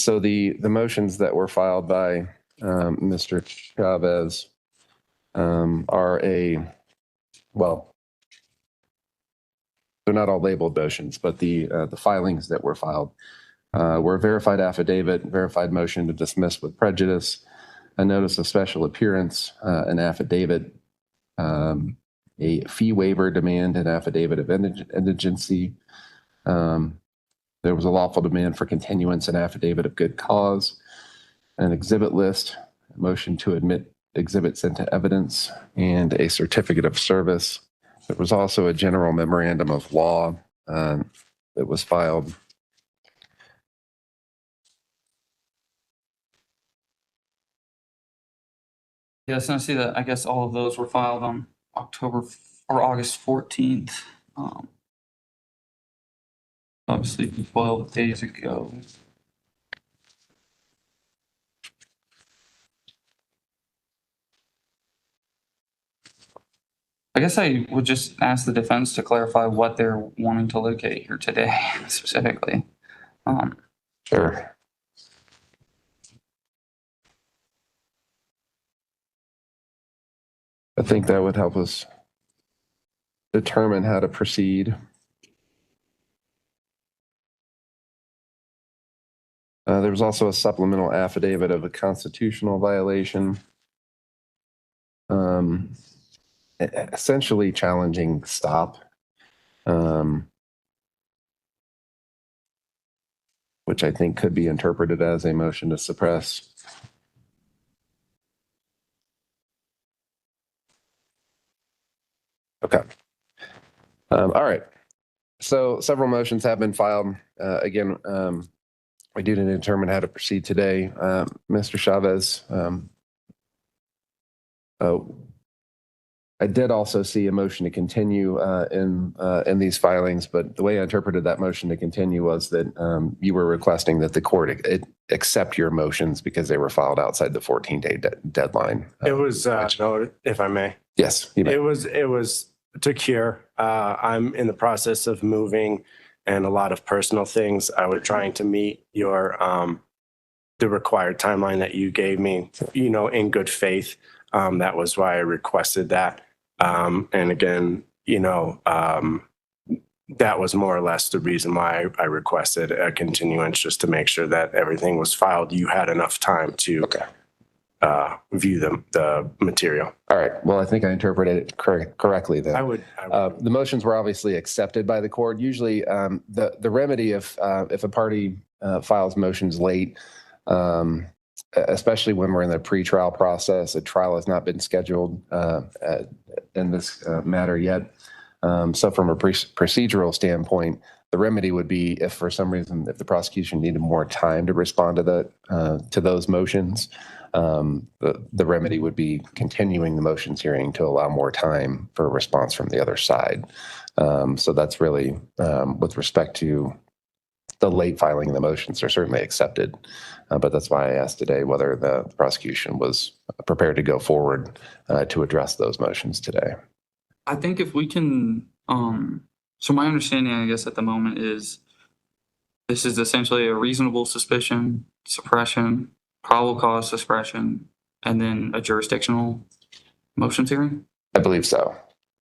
So the motions that were filed by Mr. Chavez are well, they're not all labeled motions, but the filings that were filed were a verified affidavit, verified motion to dismiss with prejudice, a notice of special appearance, an affidavit, a fee waiver demand, an affidavit of indigency. There was a lawful demand for continuance, an affidavit of good cause, an exhibit list, a motion to admit exhibits into evidence, and a certificate of service. There was also a general memorandum of law that was filed. Yes, and I see that. I guess all of those were filed on August 14th. Obviously 12 days ago. I guess I would just ask the defense to clarify what they're wanting to locate here today specifically. Sure. I think that would help us determine how to proceed. There was also a supplemental affidavit of a constitutional violation, essentially challenging stop, which I think could be interpreted as a motion to suppress. Okay. All right. So several motions have been filed. Again, we do need to determine how to proceed today. Mr. Chavez, I did also see a motion to continue in these filings, but the way I interpreted that motion to continue was that you were requesting that the court accept your motions because they were filed outside the 14-day deadline. It was, no, if I may. Yes, you may. It was to cure. I'm in the process of moving and a lot of personal things. I was trying to meet your the required timeline that you gave me, in good faith. That was why I requested that. And again, that was more or less the reason why I requested a continuance, just to make sure that everything was filed. You had enough time to view the material. All right. Well, I think I interpreted it correctly then. I would. The motions were obviously accepted by the court. Usually the remedy if a party files motions late, especially when we're in the pretrial process, a trial has not been scheduled in this matter yet. So from a procedural standpoint, the remedy would be if for some reason, if the prosecution needed more time to respond to those motions, the remedy would be continuing the motions hearing to allow more time for a response from the other side. So that's really with respect to the late filing of the motions are certainly accepted. But that's why I asked today whether the prosecution was prepared to go forward to address those motions today. I think if we can, so my understanding, I guess, at the moment is this is essentially a reasonable suspicion, suppression, probable cause suppression, and then a jurisdictional motions hearing? I believe so.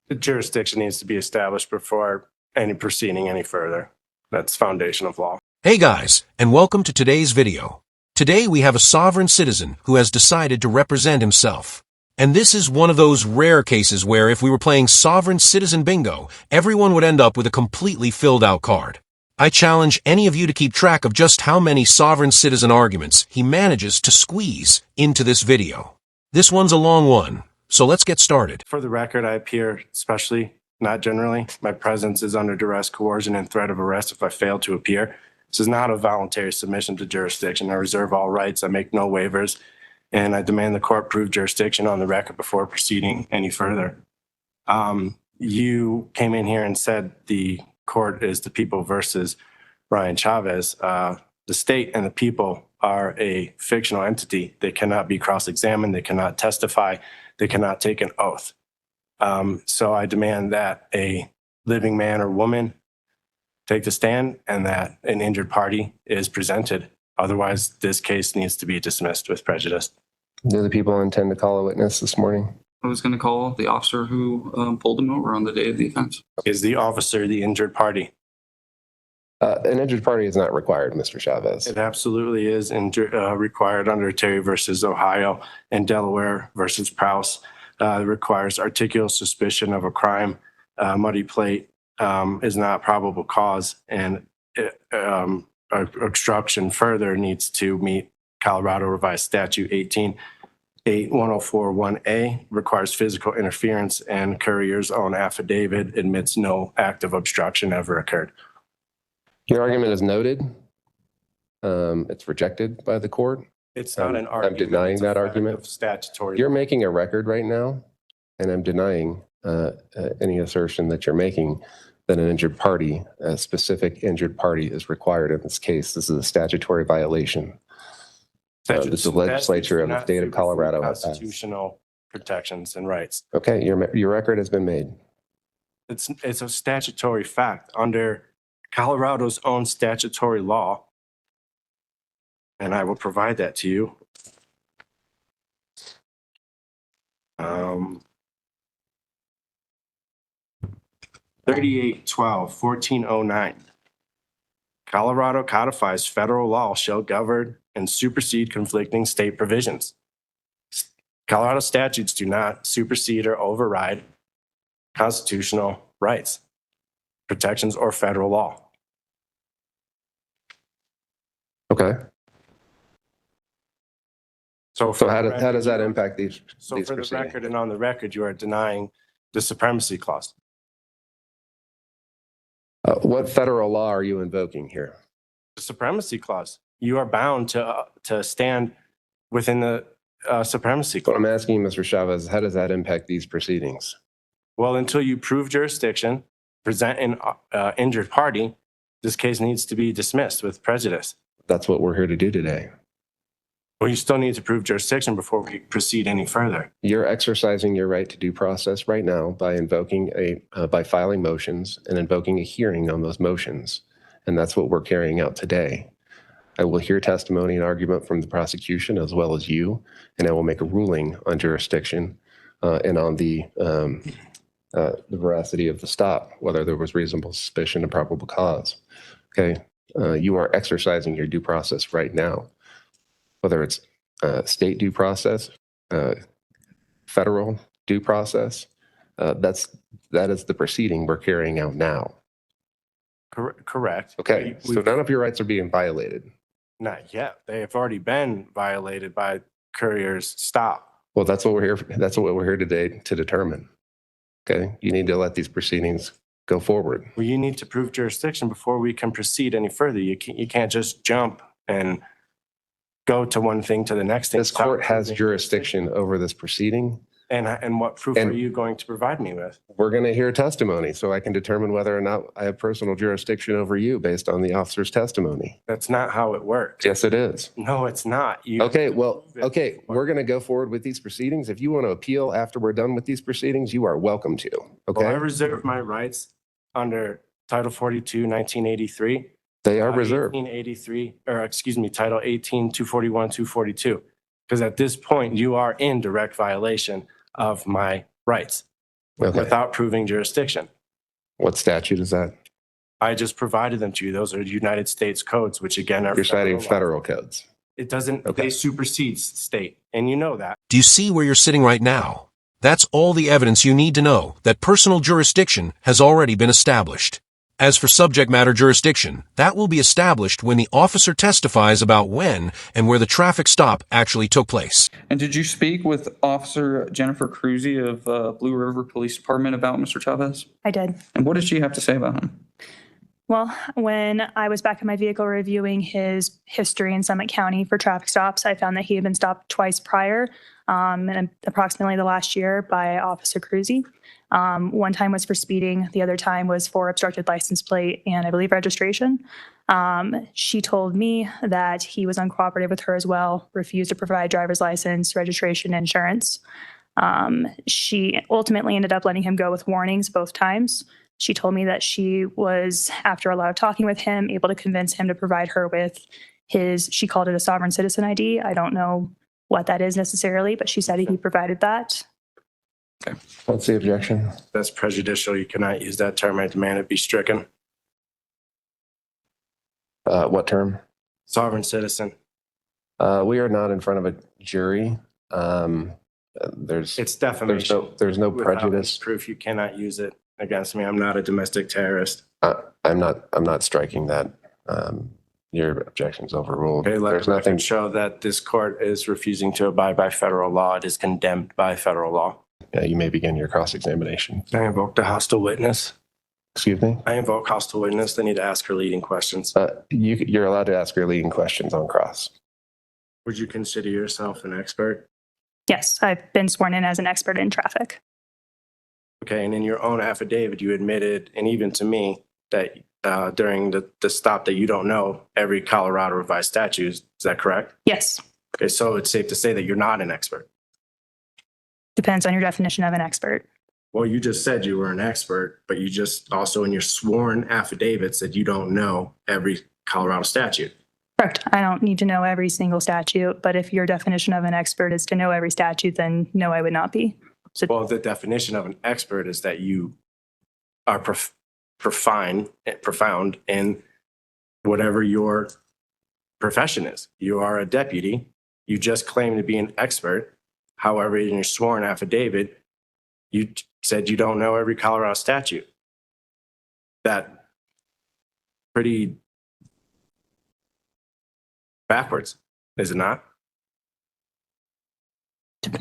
The jurisdiction needs to be established before any proceeding any further. That's foundation of law. Hey guys, and welcome to today's video. Today we have a sovereign citizen who has decided to represent himself. And this is one of those rare cases where if we were playing sovereign citizen bingo, everyone would end up with a completely filled out card. I challenge any of you to keep track of just how many sovereign citizen arguments he manages to squeeze into this video. This one's a long one, so let's get started. For the record, I appear, especially, not generally. My presence is under duress, coercion, and threat of arrest if I fail to appear. This is not a voluntary submission to jurisdiction. I reserve all rights. I make no waivers. And I demand the court prove jurisdiction on the record before proceeding any further. You came in here and said the court is the people versus Ryan Chavez. The state and the people are a fictional entity. They cannot be cross-examined. They cannot testify. They cannot take an oath. So I demand that a living man or woman take the stand and that an injured party is presented Otherwise, this case needs to be dismissed with prejudice. Do the people intend to call a witness this morning? I was going to call the officer who pulled him over on the day of the offense. Is the officer the injured party? An injured party is not required, Mr. Chavez. It absolutely is required under Terry versus Ohio and Delaware versus Prowse. It requires articulable suspicion of a crime. Muddy plate is not probable cause, and obstruction further needs to meet Colorado Revised Statute 18.1041A, requires physical interference, and Courier's own affidavit admits no act of obstruction ever occurred. Your argument is noted. It's rejected by the court. It's not an argument. I'm denying It's a that fact argument. of statutory. You're making a record right now, and I'm denying any assertion that you're making that an injured party, a specific injured party, is required in this case. This is a statutory violation. The legislature of the state of Colorado has passed. Constitutional protections and rights. Okay, your record has been made. It's a statutory fact under Colorado's own statutory law, and I will provide that to you. 3812-1409. Colorado codifies federal law shall govern and supersede conflicting state provisions. Colorado statutes do not supersede or override constitutional rights, protections, or federal law. Okay. So How does that impact these? So these for the proceedings? record and on the record, you are denying the supremacy clause. What federal law are you invoking here? The supremacy clause. You are bound to stand within the supremacy What clause. I'm asking you, Mr. Chavez, how does that impact these proceedings? Well, until you prove jurisdiction, present an injured party, this case needs to be dismissed with prejudice. That's what we're here to do today. Well, you still need to prove jurisdiction before we proceed any further. You're exercising your right to due process right now by by filing motions and invoking a hearing on those motions. And that's what we're carrying out today. I will hear testimony and argument from the prosecution as well as you, and I will make a ruling on jurisdiction and on the veracity of the stop, whether there was reasonable suspicion and probable cause. Okay. You are exercising your due process right now, whether it's state due process, federal due process. That is the proceeding we're carrying out now. Correct. Okay. So none of your rights are being violated. Not yet. They have already been violated by Courier's stop. Well, that's what we're here. That's what we're here today to determine. Okay. You need to let these proceedings go forward. Well, you need to prove jurisdiction before we can proceed any further. You can't just jump and go to one thing to the next thing. This court has jurisdiction over this proceeding. And what proof are you going to provide me with? We're going to hear testimony so I can determine whether or not I have personal jurisdiction over you based on the officer's testimony. That's not how it works. Yes, it is. No, it's not. Okay, well, okay, we're going to go forward with these proceedings. If you want to appeal after we're done with these proceedings, you are welcome to. Okay? Well, I reserve my rights under Title 42, 1983. They are reserved. 1883, or excuse me, Title 18, 241, 242. Because at this point, you are in direct violation of my rights without proving jurisdiction. What statute is that? I just provided them to you. Those are United States codes, which again are You're citing federal codes. It doesn't, Okay. they supersede state, and you know that. Do you see where you're sitting right now? That's all the evidence you need to know that personal jurisdiction has already been established. As for subject matter jurisdiction, that will be established when the officer testifies about when and where the traffic stop actually took place. And did you speak with Officer Jennifer Cruzy of Blue River Police Department about Mr. Chavez? I did. And what did she have to say about him? Well, when I was back in my vehicle reviewing his history in Summit County for traffic stops, I found that he had been stopped twice prior, in approximately the last year by Officer Cruzy. One time was for speeding. The other time was for obstructed license plate and I believe registration. She told me that he was uncooperative with her as well, refused to provide driver's license, registration, insurance. She ultimately ended up letting him go with warnings both times. She told me that she was, after a lot of talking with him, able to convince him to provide her with she called it a sovereign citizen ID. I don't know what that is necessarily, but she said he provided that. What's the objection? That's prejudicial. You cannot use that term. I demand it be stricken. What term? Sovereign citizen. We are not in front of a jury. There's It's defamation. there's no Without prejudice. proof, you cannot use it against me. I'm not a domestic terrorist. I'm not striking that. Your objection's overruled. Okay, let There's the nothing. record show that this court is refusing to abide by federal law. It is condemned by federal law. You may begin your cross-examination. I invoke the hostile witness. Excuse me? I invoke hostile witness. They need to ask her leading questions. You're allowed to ask your leading questions on cross. Would you consider yourself an expert? Yes, I've been sworn in as an expert in traffic. Okay, and in your own affidavit, you admitted, and even to me, that during the stop that you don't know every Colorado revised statute. Is that correct? Yes, Okay, so it's safe to say that you're not an expert. depends on your definition of an expert. Well, you just said you were an expert, but you just also in your sworn affidavit said you don't know every Colorado statute. Correct. I don't need to know every single statute, but if your definition of an expert is to know every statute, then no, I would not be. So Well, the definition of an expert is that you are profound in whatever your profession is. You are a deputy. You just claim to be an expert. However, in your sworn affidavit, you said you don't know every Colorado statute. That pretty backwards, is it not?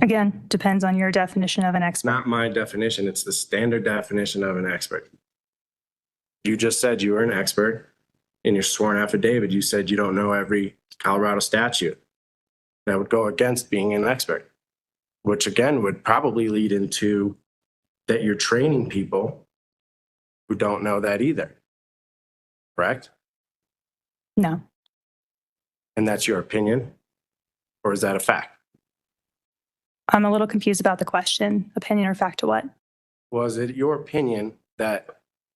again, depends on your definition of an It's expert. not my definition. It's the standard definition of an expert. You just said you were an expert. In your sworn affidavit, you said you don't know every Colorado statute. That would go against being an expert, which again would probably lead into that you're training people who don't know that either. Correct? No, And that's your opinion? Or is that a fact? I'm a little confused about the question. Opinion or fact to what? Was it your opinion that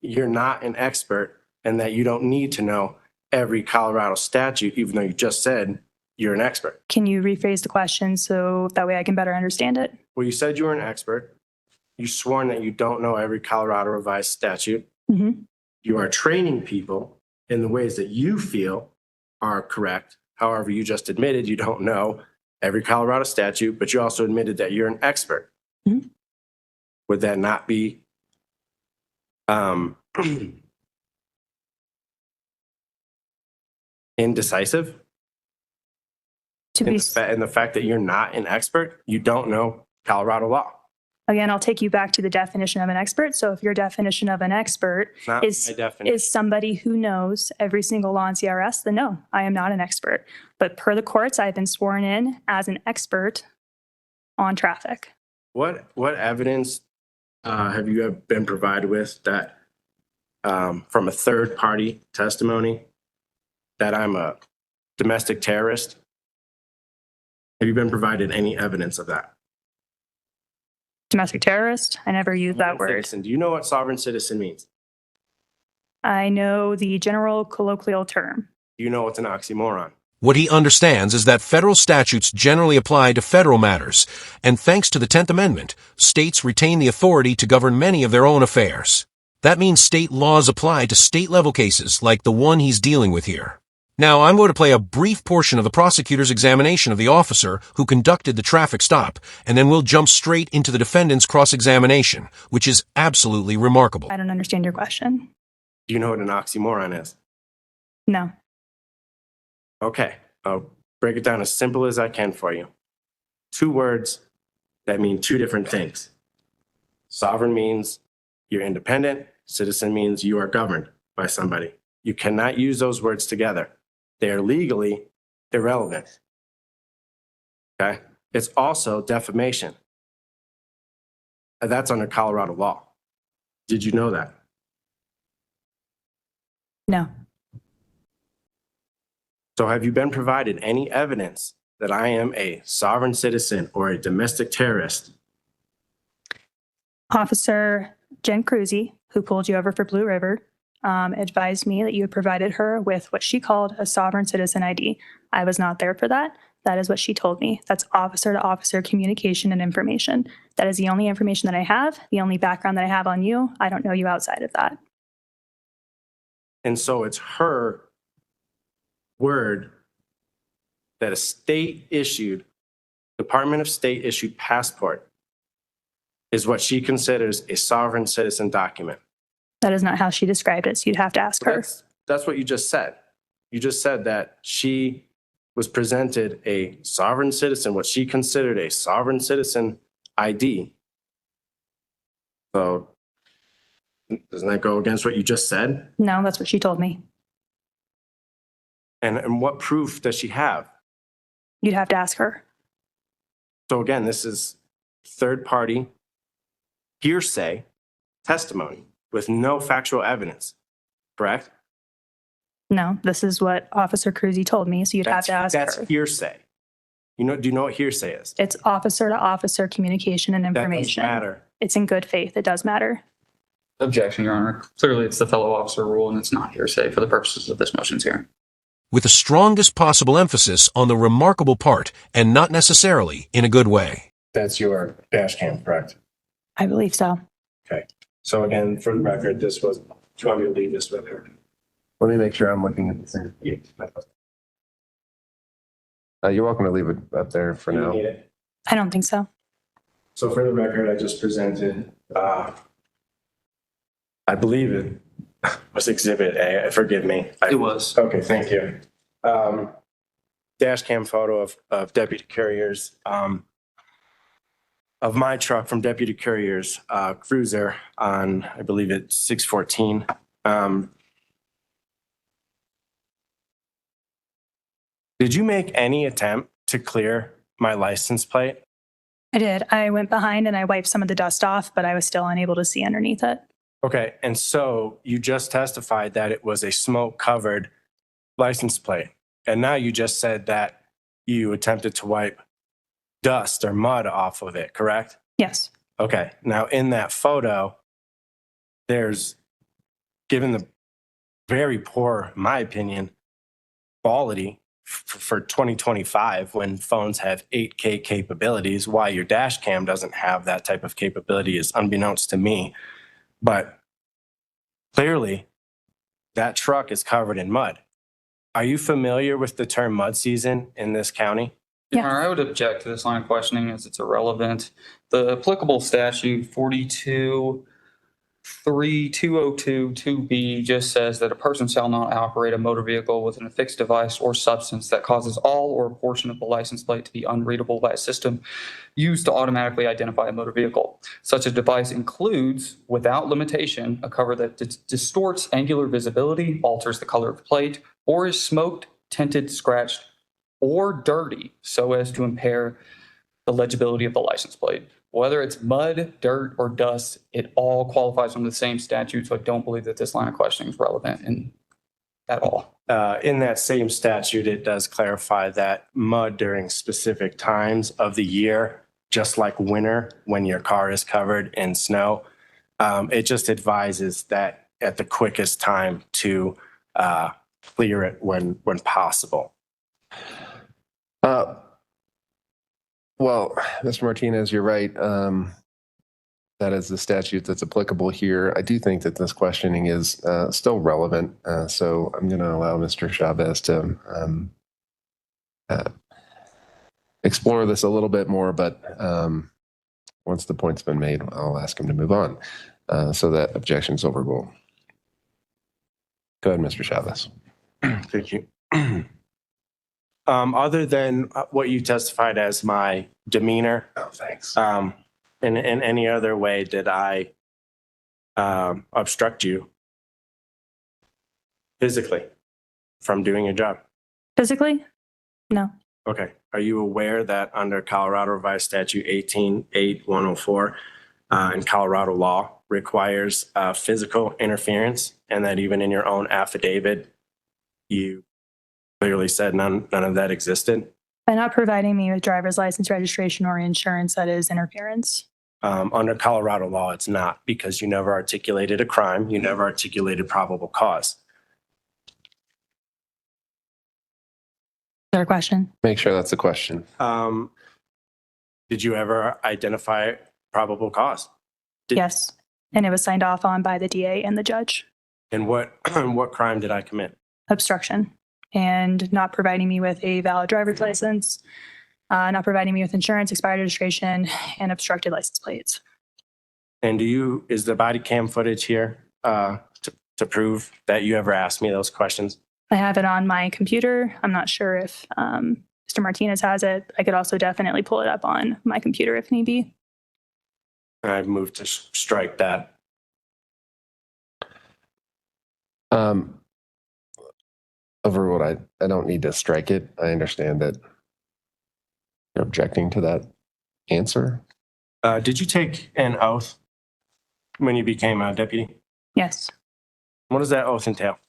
you're not an expert and that you don't need to know every Colorado statute, even though you just said you're an expert? Can you rephrase the question so that way I can better understand it? Well, you said you were an expert. You sworn that you don't know every Colorado revised statute. Mhm. You are training people in the ways that you feel are correct. However, you just admitted you don't know every Colorado statute, but you also admitted that you're an expert. Mhm. Would that not be indecisive? To In be the fact that you're not an expert, you don't know Colorado law. Again, I'll take you back to the definition of an expert. So if your definition of an expert Not is my definition. is somebody who knows every single law in CRS, then no, I am not an expert. But per the courts, I've been sworn in as an expert on traffic. What evidence have you been provided with that from a third party testimony that I'm a domestic terrorist? Have you been provided any evidence of that? Domestic terrorist, I never used that word. Citizen. Do you know what sovereign citizen means? I know the general colloquial term. Do you know what's an oxymoron? What he understands is that federal statutes generally apply to federal matters, and thanks to the 10th Amendment, states retain the authority to govern many of their own affairs. That means state laws apply to state-level cases like the one he's dealing with here. Now, I'm going to play a brief portion of the prosecutor's examination of the officer who conducted the traffic stop, and then we'll jump straight into the defendant's cross-examination, which is absolutely remarkable. I don't understand your question. Do you know what an oxymoron is? No. Okay, I'll break it down as simple as I can for you. Two words that mean two different things. Sovereign means you're independent. Citizen means you are governed by somebody. You cannot use those words together. They are legally irrelevant. Okay? It's also defamation. And that's under Colorado law. Did you know that? No. So have you been provided any evidence that I am a sovereign citizen or a domestic terrorist? Officer Jen Cruzy, who pulled you over for Blue River, advised me that you had provided her with what she called a sovereign citizen ID. I was not there for that. That is what she told me. That's officer to officer communication and information. That is the only information that I have, the only background that I have on you. I don't know you outside of that. And so it's her word that a state issued, Department of State issued passport is what she considers a sovereign citizen document. That is not how she described it, so you'd have to ask her. That's what you just said. You just said that she was presented a sovereign citizen, what she considered a sovereign citizen ID. So doesn't that go against what you just said? No, that's what she told me. And what proof does she have? You'd have to ask her. So again, this is third-party hearsay testimony with no factual evidence, correct? No, this is what Officer Cruzy told me, so you'd have to ask That's her. hearsay. Do you know what hearsay is? It's officer to officer communication and That doesn't information. matter. It's in good faith. It does matter. Objection, Your Honor. Clearly, it's the fellow officer rule, and it's not hearsay for the purposes of this motion's hearing. With the strongest possible emphasis on the remarkable part and not necessarily in a good way. That's your dash cam, correct? I believe so. Okay. So again, for the record, this was, do you want me to leave this with her? Let me make sure I'm looking at the same. You're welcome to leave it up there for You now. need it? I don't think so. So for the record, I just presented, I believe it was Exhibit A. Forgive me. It was. Okay, thank you. Dash cam photo of Deputy Courier's, of my truck from Deputy Courier's cruiser on, I believe it's 614. Did you make any attempt to clear my license plate? I did. I went behind and I wiped some of the dust off, but I was still unable to see underneath it. Okay, and so you just testified that it was a smoke-covered license plate. And now you just said that you attempted to wipe dust or mud off of it, correct? Yes. Okay, now in that photo, there's, given the very poor, in my opinion, quality for 2025 when phones have 8K capabilities, why your dash cam doesn't have that type of capability is unbeknownst to me. But clearly, that truck is covered in mud. Are you familiar with the term mud season in this county? Your Honor, I would object to this line of questioning as it's irrelevant. The applicable statute 42-3-202-2B just says that a person shall not operate a motor vehicle with an affixed device or substance that causes all or a portion of the license plate to be unreadable by a system used to automatically identify a motor vehicle. Such a device includes, without limitation, a cover that distorts angular visibility, alters the color of the plate, or is smoked, tinted, scratched, or dirty so as to impair the legibility of the license plate. Whether it's mud, dirt, or dust, it all qualifies under the same statute, so I don't believe that this line of questioning is relevant at all. In that same statute, it does clarify that mud during specific times of the year, just like winter when your car is covered in snow, it just advises that at the quickest time to clear it when possible. Well, Mr. Martinez, you're right. That is the statute that's applicable here. I do think that this questioning is still relevant. So I'm going to allow Mr. Chavez to explore this a little bit more. But once the point's been made, I'll ask him to move on. So that objection's overruled. Go ahead, Mr. Chavez. Thank you. Other than what you testified as my demeanor, Oh, thanks. in any other way did I obstruct you physically from doing your job? Physically? No. Okay. Are you aware that under Colorado Revised Statute 18-8104 and Colorado law requires physical interference, and that even in your own affidavit, you clearly said none of that existed? By not providing me with driver's license registration or insurance, that is interference. Under Colorado law, it's not, because you never articulated a crime. You never articulated probable cause. Is there a question? Make sure that's a question. Did you ever identify probable cause? Yes. And it was signed off on by the DA and the judge. And what crime did I commit? Obstruction and not providing me with a valid driver's license, not providing me with insurance, expired registration, and obstructed license plates. And is the body cam footage here to prove that you ever asked me those questions? I have it on my computer. I'm not sure if Mr. Martinez has it. I could also definitely pull it up on my computer if need be. I've moved to strike that. Overruled. I don't need to strike it. I understand that you're objecting to that answer. Did you take an oath when you became a deputy? Yes. What does that oath entail?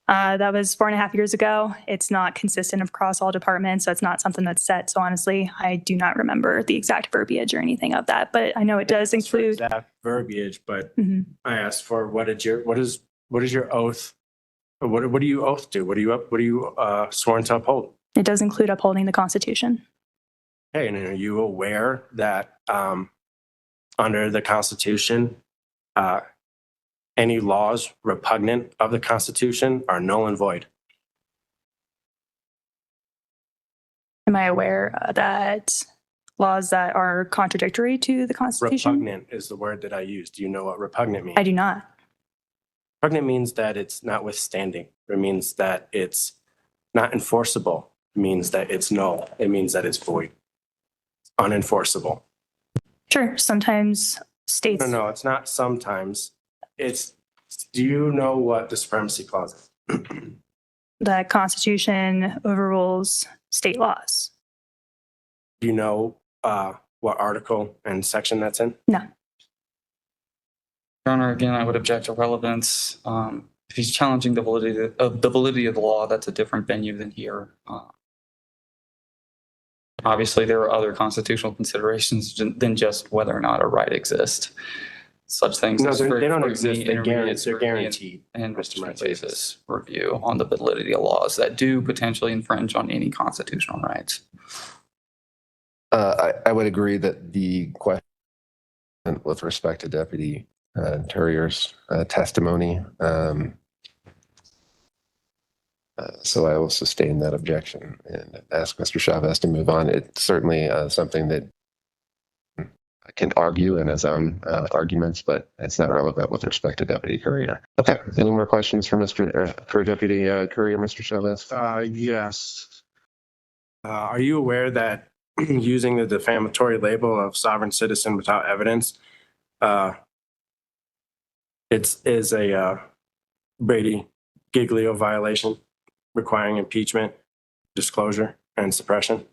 That was 4.5 years ago. It's not consistent across all departments, so it's not something that's set. So honestly, I do not remember the exact verbiage or anything of that, but I know it does include that verbiage. But Mhm. I asked for what is your oath? What do you oath to? What are you sworn to uphold? It does include upholding the Constitution. Hey, and are you aware that under the Constitution, any laws repugnant of the Constitution are null and void? Am I aware that laws that are contradictory to the Constitution? Repugnant is the word that I used. Do you know what repugnant means? I do not. Repugnant means that it's notwithstanding. It means that it's not enforceable. It means that it's null. It means that it's void. Unenforceable. Sure. Sometimes states. No, it's not sometimes. Do you know what the supremacy clause is? The Constitution overrules state laws. Do you know what article and section that's in? No. Your Honor, again, I would object to relevance. If he's challenging the validity of the law, that's a different venue than here. Obviously, there are other constitutional considerations than just whether or not a right exists. Such things No, as they don't scrutiny, exist. They're intermediate scrutiny, guaranteed. and Mr. rational Martinez. basis review on the validity of laws that do potentially infringe on any constitutional rights. I would agree that the question with respect to Deputy Turrier's testimony, so I will sustain that objection and ask Mr. Chavez to move on. It's certainly something that I can argue in his own arguments, but it's not relevant with respect to Deputy Courier. Okay. Any more questions for Deputy Courier, Mr. Chavez? Yes. Are you aware that using the defamatory label of sovereign citizen without evidence, it is a Brady Giglio violation requiring impeachment, disclosure, and suppression?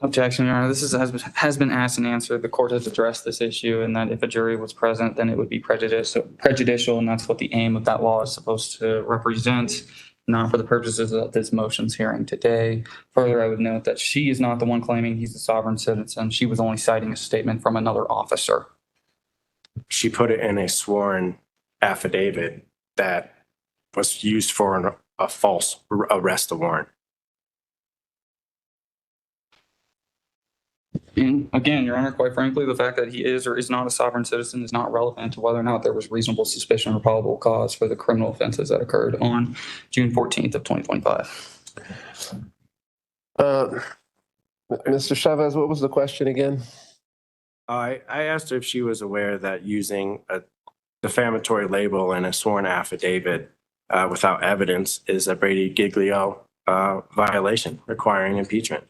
Objection, Your Honor. This has been asked and answered. The court has addressed this issue, and that if a jury was present, then it would be prejudicial, and that's what the aim of that law is supposed to represent, not for the purposes of this motions hearing today. Further, I would note that she is not the one claiming he's a sovereign citizen. She was only citing a statement from another officer. She put it in a sworn affidavit that was used for a false arrest warrant. And again, Your Honor, quite frankly, the fact that he is or is not a sovereign citizen is not relevant to whether or not there was reasonable suspicion or probable cause for the criminal offenses that occurred on June 14th of 2025. Mr. Chavez, what was the question again? I asked her if she was aware that using a defamatory label in a sworn affidavit without evidence is a Brady Giglio violation requiring impeachment.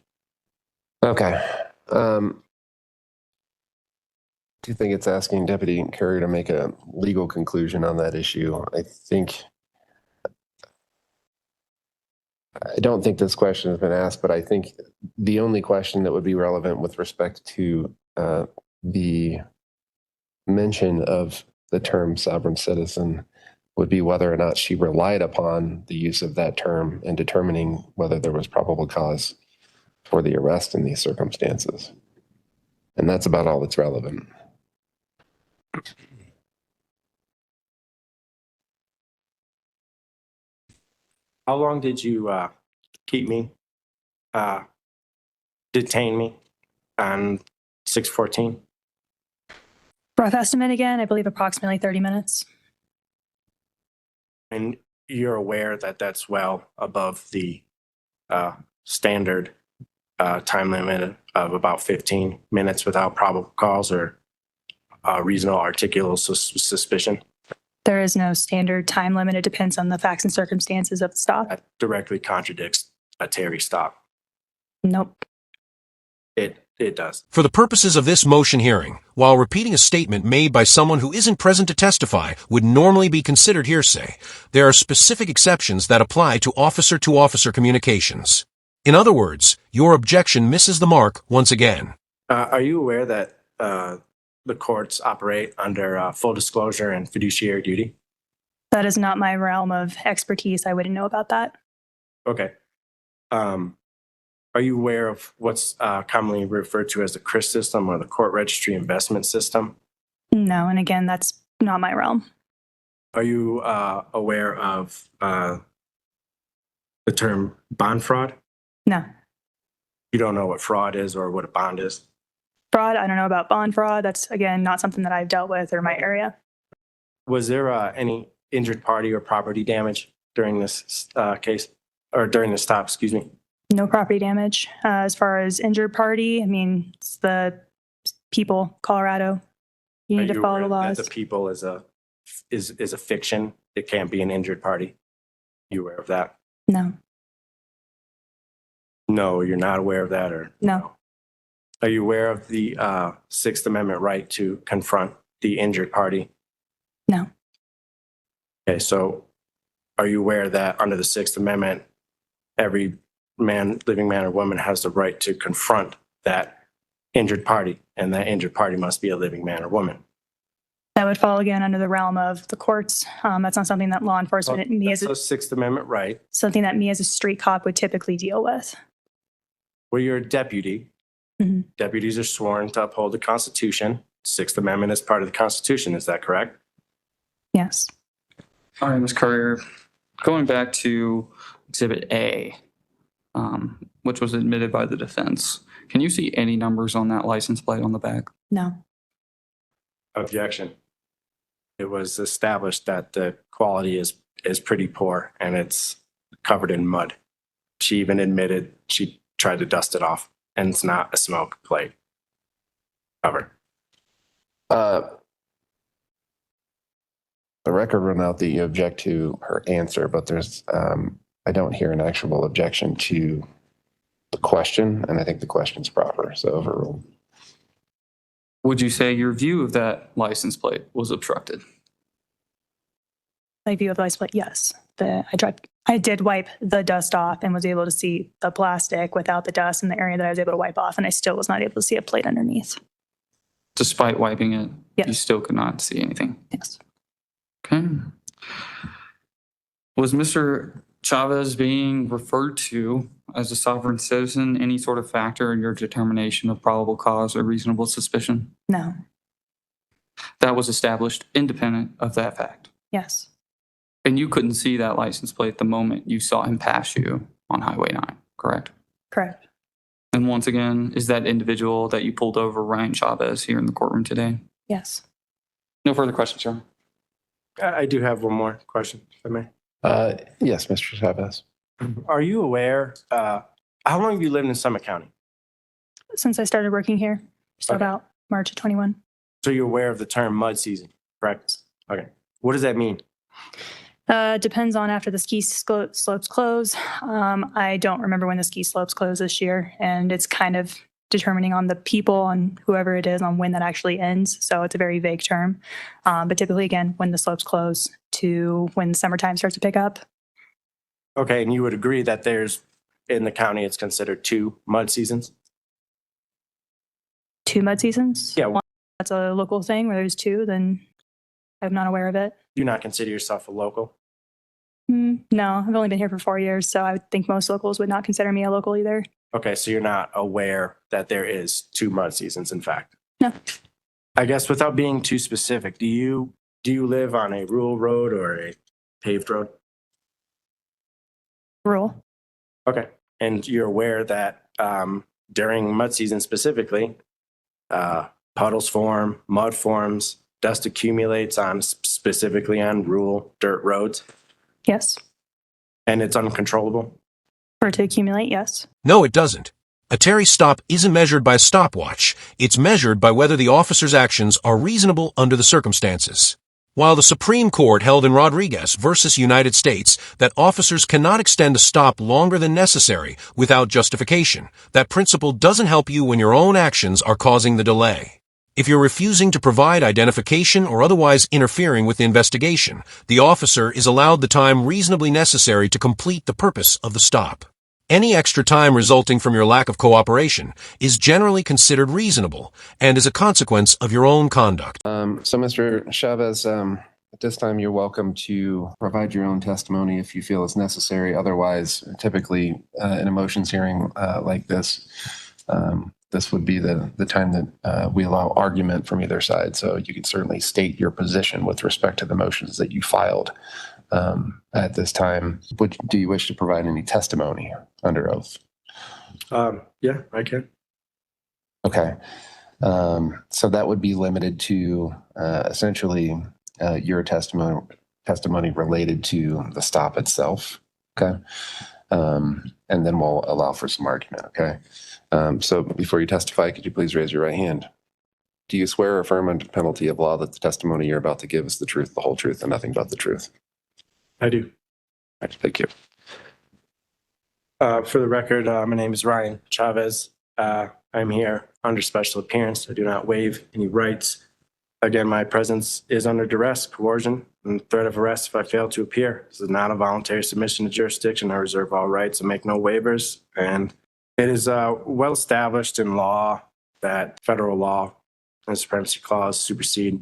Okay. Do you think it's asking Deputy Courier to make a legal conclusion on that issue? I don't think this question has been asked, but I think the only question that would be relevant with respect to the mention of the term sovereign citizen would be whether or not she relied upon the use of that term in determining whether there was probable cause for the arrest in these circumstances. And that's about all that's relevant. How long did you keep me, detain me on 6/14? Rough estimate again, I believe approximately 30 minutes. And you're aware that that's well above the standard time limit of about 15 minutes without probable cause or reasonable articulable suspicion? There is no standard time limit. It depends on the facts and circumstances of the stop. That directly contradicts a Terry stop. Nope. It does. For the purposes of this motion hearing, while repeating a statement made by someone who isn't present to testify would normally be considered hearsay, there are specific exceptions that apply to officer communications. In other words, your objection misses the mark once again. Are you aware that the courts operate under full disclosure and fiduciary duty? That is not my realm of expertise. I wouldn't know about that. Okay. Are you aware of what's commonly referred to as the CRIS system or the court registry investment system? No, and again, that's not my realm. Are you aware of the term bond fraud? No. You don't know what fraud is or what a bond is? Fraud, I don't know about bond fraud. That's, again, not something that I've dealt with or my area. Was there any injured party or property damage during this case or during the stop, excuse me? No property damage. As far as injured party, I mean, it's the people, Colorado. You need to follow the laws. The people is a fiction. It can't be an injured party. You aware of that? No. No, you're not aware of that, or No. Are you aware of the Sixth Amendment right to confront the injured party? No. Okay, so are you aware that under the Sixth Amendment, every living man or woman has the right to confront that injured party, and that injured party must be a living man or woman? That would fall again under the realm of the courts. That's not something that law enforcement, That's a Sixth Amendment right. something that me as a street cop would typically deal with. Well, you're a deputy. Mhm. Deputies are sworn to uphold the Constitution. Sixth Amendment is part of the Constitution. Is that correct? Yes. All right, Ms. Courier, going back to Exhibit A, which was admitted by the defense, can you see any numbers on that license plate on the back? No. Objection. It was established that the quality is pretty poor and it's covered in mud. She even admitted she tried to dust it off, and it's not a smoke plate cover. The record run out that you object to her answer, but there's, I don't hear an actual objection to the question, and I think the question's proper, so overruled. Would you say your view of that license plate was obstructed? My view of the license plate, yes. I did wipe the dust off and was able to see the plastic without the dust in the area that I was able to wipe off, and I still was not able to see a plate underneath. Despite wiping it, Yes. you still could not see anything? Yes. Okay. Was Mr. Chavez being referred to as a sovereign citizen any sort of factor in your determination of probable cause or reasonable suspicion? No. That was established independent of that fact. Yes. And you couldn't see that license plate the moment you saw him pass you on Highway 9, correct? Correct. And once again, is that individual that you pulled over Ryan Chavez here in the courtroom today? Yes. No further questions, Your Honor. I do have one more question, if I may. Yes, Mr. Chavez. Are you aware, how long have you lived in Summit County? Since I started working here, so Okay. about March of 21. So you're aware of the term mud season, correct? Okay. What does that mean? Depends on after the ski slopes close. I don't remember when the ski slopes close this year, and it's kind of determining on the people and whoever it is on when that actually ends. So it's a very vague term. But typically, again, when the slopes close to when summertime starts to pick up. Okay, and you would agree that there's, in the county, it's considered 2 mud seasons? 2 mud seasons. Yeah. One, that's a local thing where there's 2, then I'm not aware of it. Do you not consider yourself a local? No, I've only been here for 4 years, so I would think most locals would not consider me a local either. Okay, so you're not aware that there is 2 mud seasons, in fact? No. I guess without being too specific, do you live on a rural road or a paved road? Rural. Okay, and you're aware that during mud season specifically, puddles form, mud forms, dust accumulates on specifically on rural dirt roads, Yes. and it's uncontrollable? For it to accumulate, yes. No, it doesn't. A Terry stop isn't measured by a stopwatch. It's measured by whether the officer's actions are reasonable under the circumstances. While the Supreme Court held in Rodriguez versus United States that officers cannot extend a stop longer than necessary without justification, that principle doesn't help you when your own actions are causing the delay. If you're refusing to provide identification or otherwise interfering with the investigation, the officer is allowed the time reasonably necessary to complete the purpose of the stop. Any extra time resulting from your lack of cooperation is generally considered reasonable and is a consequence of your own conduct. So, Mr. Chavez, at this time, you're welcome to provide your own testimony if you feel it's necessary. Otherwise, typically, in a motions hearing like this, this would be the time that we allow argument from either side. So you can certainly state your position with respect to the motions that you filed. At this time, do you wish to provide any testimony under oath? Yeah, I can. Okay. So that would be limited to essentially your testimony related to the stop itself. Okay. And then we'll allow for some argument. Okay. So before you testify, could you please raise your right hand? Do you swear or affirm under penalty of law that the testimony you're about to give is the truth, the whole truth, and nothing but the truth? I do. All right, thank you. For the record, my name is Ryan Chavez. I'm here under special appearance. I do not waive any rights. Again, my presence is under duress, coercion, and threat of arrest if I fail to appear. This is not a voluntary submission to jurisdiction. I reserve all rights and make no waivers. And it is well established in law that federal law and the supremacy clause supersede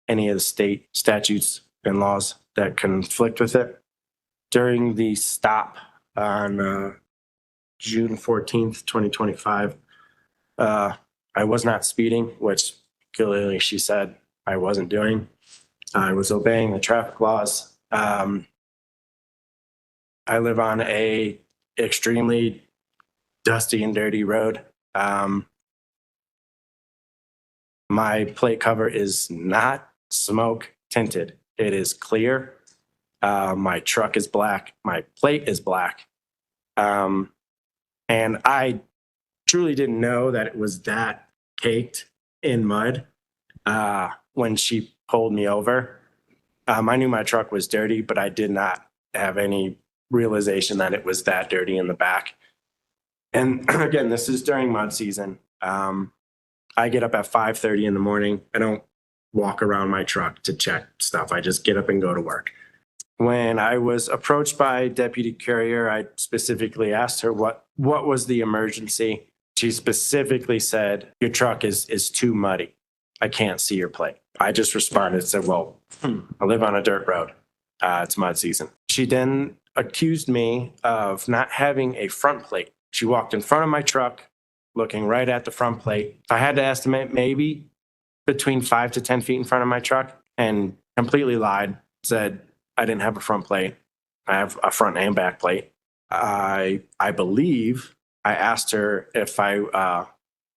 any of the state statutes and laws that conflict with it. During the stop on June 14th, 2025, I was not speeding, which clearly she said I wasn't doing. I was obeying the traffic laws. I live on a extremely dusty and dirty road. My plate cover is not smoke tinted. It is clear. My truck is black. My plate is black. And I truly didn't know that it was that caked in mud when she pulled me over. I knew my truck was dirty, but I did not have any realization that it was that dirty in the back. And again, this is during mud season. I get up at 5:30 in the morning. I don't walk around my truck to check stuff. I just get up and go to work. When I was approached by Deputy Courier, I specifically asked her what was the emergency. She specifically said, your truck is too muddy. I can't see your plate. I just responded and said, well, I live on a dirt road. It's mud season. She then accused me of not having a front plate. She walked in front of my truck, looking right at the front plate. I had to estimate maybe between 5 to 10 feet in front of my truck, and completely lied, said I didn't have a front plate. I have a front and back plate. I believe I asked her if I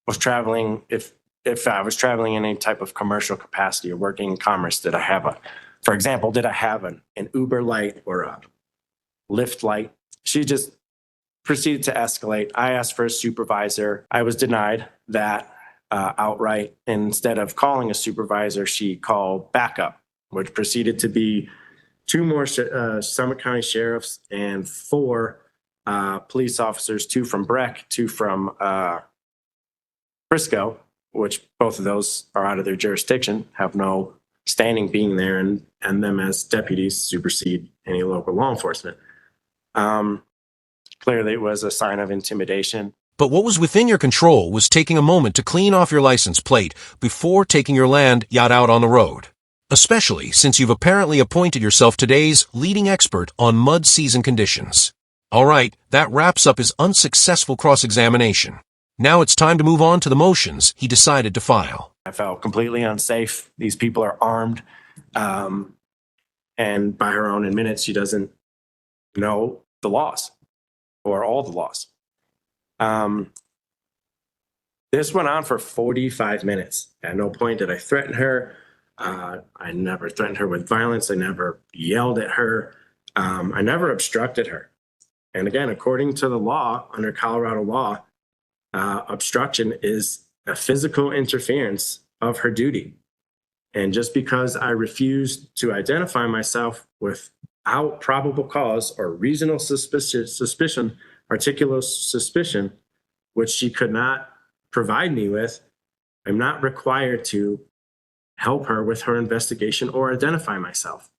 was traveling, if I was traveling in any type of commercial capacity or working in commerce. Did I have for example, did I have an Uber light or a Lyft light? She just proceeded to escalate. I asked for a supervisor. I was denied that outright. Instead of calling a supervisor, she called backup, which proceeded to be 2 more Summit County sheriffs and 4 police officers, 2 from Breck, 2 from Frisco, which both of those are out of their jurisdiction, have no standing being there, and them as deputies supersede any local law enforcement. Clearly, it was a sign of intimidation. But what was within your control was taking a moment to clean off your license plate before taking your land yacht out on the road, especially since you've apparently appointed yourself today's leading expert on mud season conditions. All right, that wraps up his unsuccessful cross-examination. Now it's time to move on to the motions he decided to file. I felt completely unsafe. These people are armed. And by her own admittance, she doesn't know the laws or all the laws. This went on for 45 minutes. At no point did I threaten her. I never threatened her with violence. I never yelled at her. I never obstructed her. And again, according to the law, under Colorado law, obstruction is a physical interference of her duty. And just because I refused to identify myself without probable cause or reasonable suspicion, articulable suspicion, which she could not provide me with, I'm not required to help her with her investigation or identify myself.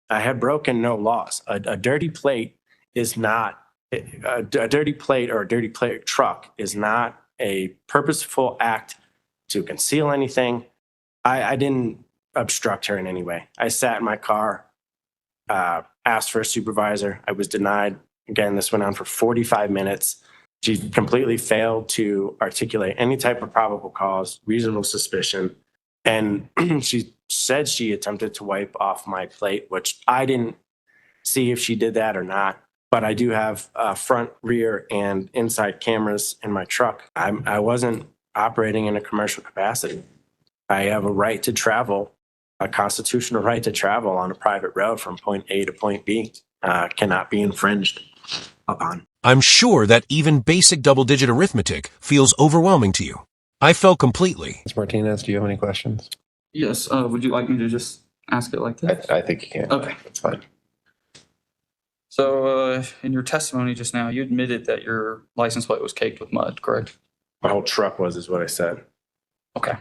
I had broken no laws. A dirty plate is not, a dirty plate or a dirty plate truck is not a purposeful act to conceal anything. I didn't obstruct her in any way. I sat in my car, asked for a supervisor. I was denied. Again, this went on for 45 minutes. She completely failed to articulate any type of probable cause, reasonable suspicion. And she said she attempted to wipe off my plate, which I didn't see if she did that or not. But I do have front, rear, and inside cameras in my truck. I wasn't operating in a commercial capacity. I have a right to travel, a constitutional right to travel on a private road from point A to point B, cannot be infringed upon. I'm sure that even basic double-digit arithmetic feels overwhelming to you. I fell completely. Ms. Martinez, do you have any questions? Yes. Would you like me to just ask it like that? I think you can. Okay. That's fine. So in your testimony just now, you admitted that your license plate was caked with mud, correct? My whole truck is what I said. Okay.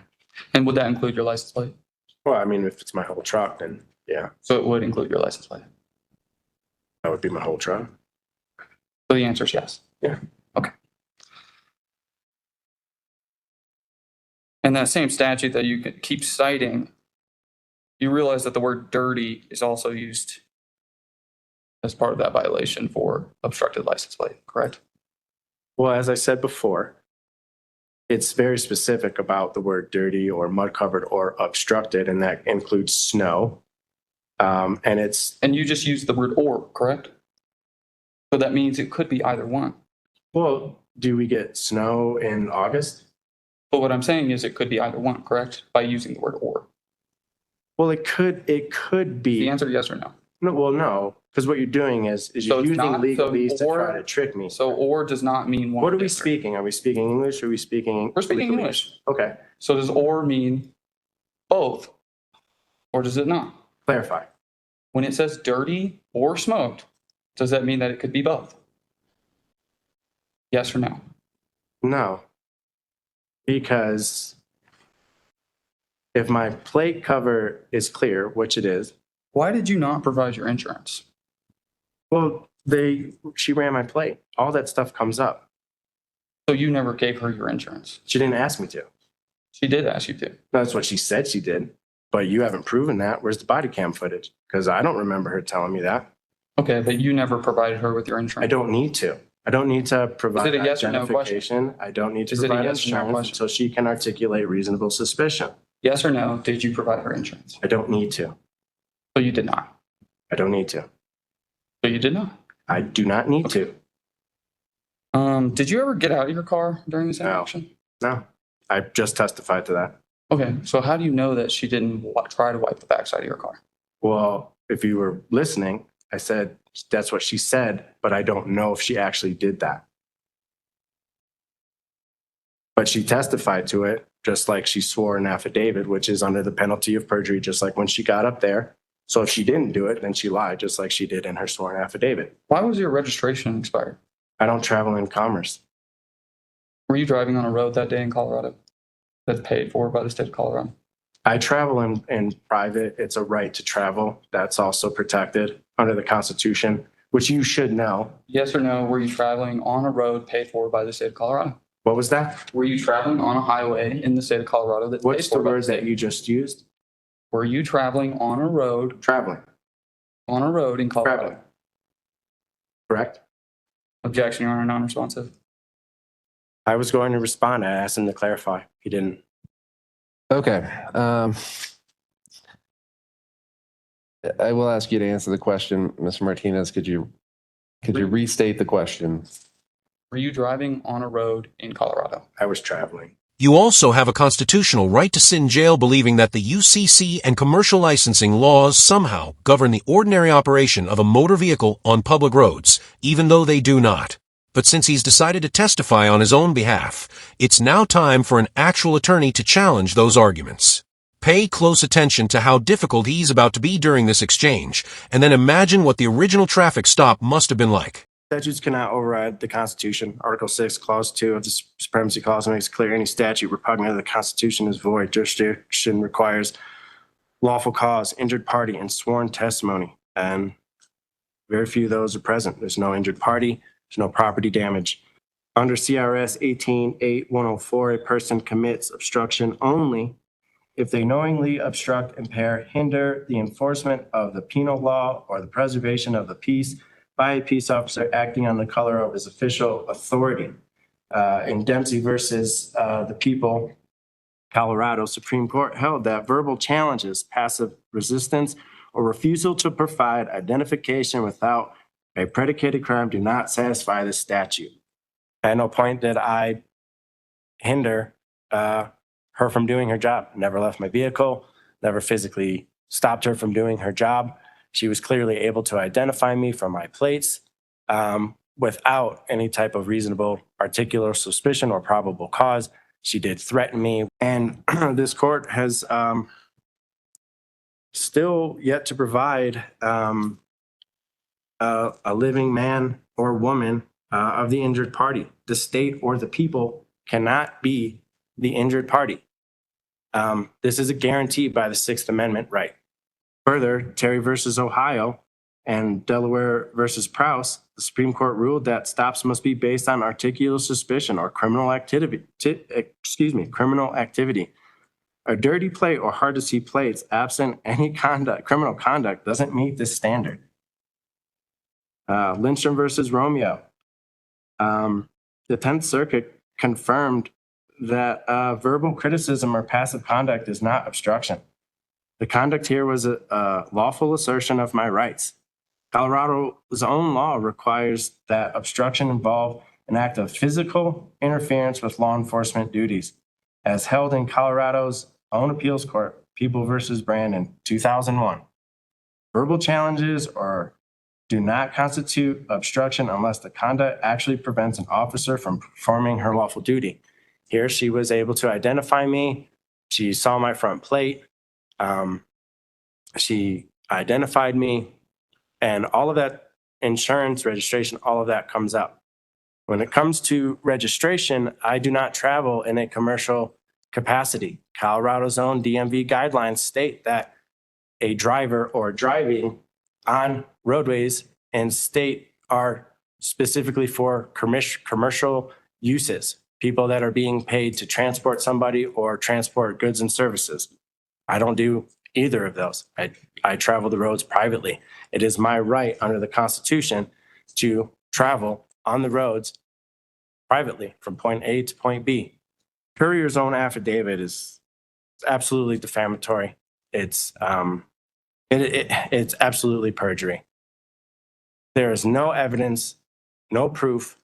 And would that include your license plate? Well, I mean, if it's my whole truck, then yeah, So it would include your license plate. that would be my whole truck. So the answer is yes. Yeah. Okay. And that same statute that you could keep citing, you realize that the word dirty is also used as part of that violation for obstructed license plate, correct? Well, as I said before, it's very specific about the word dirty or mud covered or obstructed, and that includes snow. And you just used the word or, correct? So that means it could be either one. Well, do we get snow in August? But what I'm saying is it could be either one, correct? By using the word or. Well, it could be. The answer yes or no. No, well, no, because what you're doing is So you're it's using not- legalese so to try or- to trick me. So or does not mean one. What are or we the other. speaking? Are we speaking English? Or are we speaking? We're speaking legalese? English. Okay, So does or mean both? Or does it not? clarify. When it says dirty or smoked, does that mean that it could be both? Yes or no? No, because if my plate cover is clear, which it is, Why did you not provide your insurance? well, she ran my plate. All that stuff comes up. So you never gave her your insurance. She didn't ask me to. She did ask you to. That's what she said she did. But you haven't proven that. Where's the body cam footage? Because I don't remember her telling me that. Okay, but you never provided her with your insurance. I don't need to. I don't need to provide Is it a yes or no identification. I don't need to Is it a provide yes or no insurance question? until she can articulate reasonable suspicion. Yes or no, did you provide her insurance? I don't need to. So you did not. I don't need to. So you did not. I do not need to. Did you ever get out of your car during this No. interaction? No. I just testified to that. Okay, so how do you know that she didn't try to wipe the backside of your car? Well, if you were listening, I said that's what she said, but I don't know if she actually did that. But she testified to it, just like she swore an affidavit, which is under the penalty of perjury, just like when she got up there. So if she didn't do it, then she lied, just like she did in her sworn affidavit. Why was your registration expired? I don't travel in commerce. Were you driving on a road that day in Colorado that's paid for by the state of Colorado? I travel in private. It's a right to travel. That's also protected under the Constitution, which you should know. Yes or no, were you traveling on a road paid for by the state of Colorado? What was that? Were you traveling on a highway in the state of Colorado that's What's paid the for by word state? that you just used? Were you traveling on a road Traveling. in Colorado? Traveling. Correct? Objection, Your Honor, non-responsive. I was going to respond. I asked him to clarify. He didn't. Okay. I will ask you to answer the question, Mr. Martinez. Could you restate the question? Were you driving on a road in Colorado? I was traveling. You also have a constitutional right to sit in jail believing that the UCC and commercial licensing laws somehow govern the ordinary operation of a motor vehicle on public roads, even though they do not. But since he's decided to testify on his own behalf, it's now time for an actual attorney to challenge those arguments. Pay close attention to how difficult he's about to be during this exchange, and then imagine what the original traffic stop must have been like. Statutes cannot override the Constitution. Article 6, Clause 2 of the Supremacy Clause makes clear any statute repugnant to the Constitution is void. Jurisdiction requires lawful cause, injured party, and sworn testimony. And very few of those are present. There's no injured party. There's no property damage. Under CRS 18.8.104, a person commits obstruction only if they knowingly obstruct, impair, hinder the enforcement of the penal law or the preservation of the peace by a peace officer acting on the color of his official authority. In Dempsey versus the People, Colorado Supreme Court held that verbal challenges, passive resistance, or refusal to provide identification without a predicated crime do not satisfy the statute. At no point did I hinder her from doing her job. Never left my vehicle, never physically stopped her from doing her job. She was clearly able to identify me from my plates without any type of reasonable articulable suspicion or probable cause. She did threaten me. And this court has still yet to provide a living man or woman of the injured party. The state or the people cannot be the injured party. This is a guarantee by the Sixth Amendment right. Further, Terry versus Ohio and Delaware versus Prowse, the Supreme Court ruled that stops must be based on articulable suspicion or criminal activity. Criminal activity. A dirty plate or hard to see plates absent any criminal conduct doesn't meet this standard. Lindstrom versus Romeo. The 10th Circuit confirmed that verbal criticism or passive conduct is not obstruction. The conduct here was a lawful assertion of my rights. Colorado's own law requires that obstruction involve an act of physical interference with law enforcement duties, as held in Colorado's own appeals court, People versus Brand in 2001. Verbal challenges do not constitute obstruction unless the conduct actually prevents an officer from performing her lawful duty. Here, she was able to identify me. She saw my front plate. She identified me, and all of that insurance, registration, all of that comes up. When it comes to registration, I do not travel in a commercial capacity. Colorado's own DMV guidelines state that a driver or driving on roadways and state are specifically for commercial uses, people that are being paid to transport somebody or transport goods and services. I don't do either of those. I travel the roads privately. It is my right under the Constitution to travel on the roads privately from point A to point B. Courier's own affidavit is absolutely defamatory. It's absolutely perjury. There is no evidence, no proof